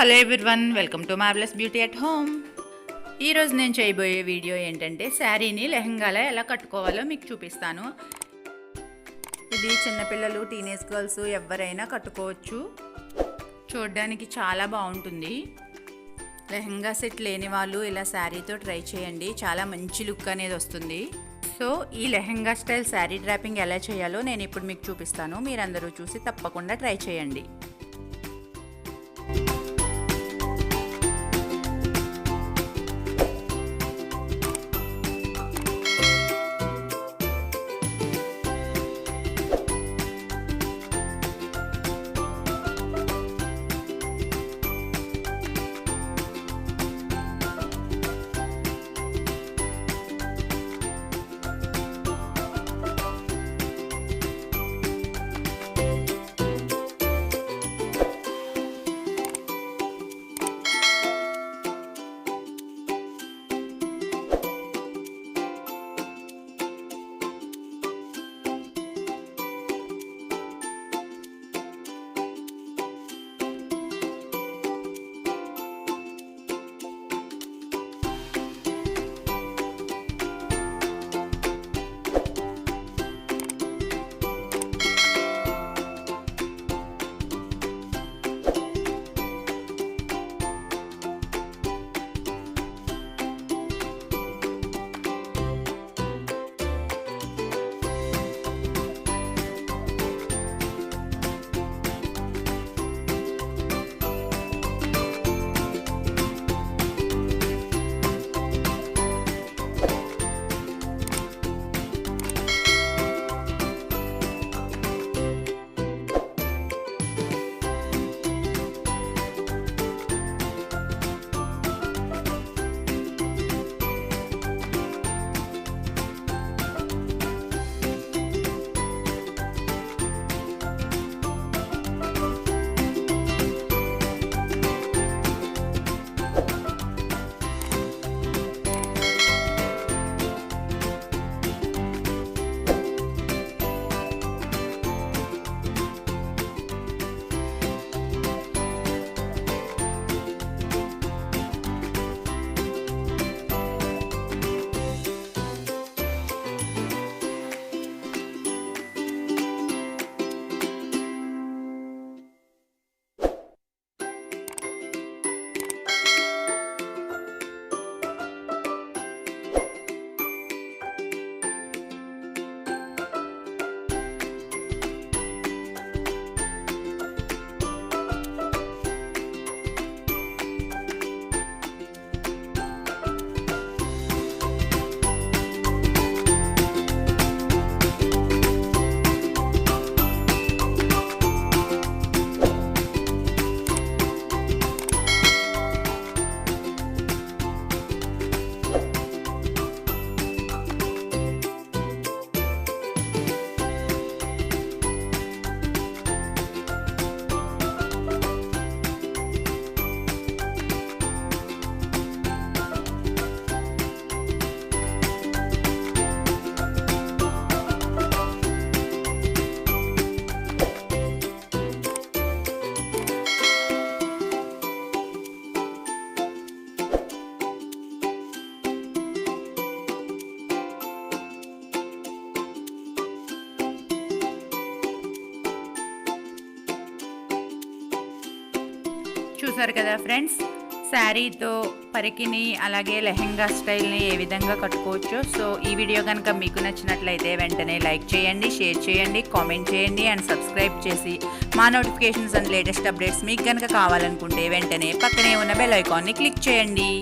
Hello everyone, welcome to marvellous beauty at home. ఈరోజు నేను చేయబోయే వీడియో ఏంటంటే శారీని లెహంగాలో ఎలా కట్టుకోవాలో మీకు చూపిస్తాను. ఇది చిన్నపిల్లలు, టీనేజ్ గర్ల్స్ ఎవరైనా కట్టుకోవచ్చు. చూడడానికి చాలా బాగుంటుంది. లెహంగా సెట్ లేని వాళ్ళు ఇలా శారీతో ట్రై చేయండి, చాలా మంచి లుక్ అనేది వస్తుంది. సో ఈ లెహంగా స్టైల్ శారీ డ్రాపింగ్ ఎలా చేయాలో నేను ఇప్పుడు మీకు చూపిస్తాను. మీరందరూ చూసి తప్పకుండా ట్రై చేయండి. చూసారు కదా ఫ్రెండ్స్, శారీతో పరికిని అలాగే లెహంగా స్టైల్ని ఏ విధంగా కట్టుకోవచ్చో. సో ఈ వీడియో కనుక మీకు నచ్చినట్లయితే వెంటనే లైక్ చేయండి, షేర్ చేయండి, కామెంట్ చేయండి అండ్ సబ్స్క్రైబ్ చేసి మా నోటిఫికేషన్స్ అండ్ లేటెస్ట్ అప్డేట్స్ మీకు కనుక కావాలనుకుంటే వెంటనే పక్కనే ఉన్న బెల్ ఐకాన్ని క్లిక్ చేయండి.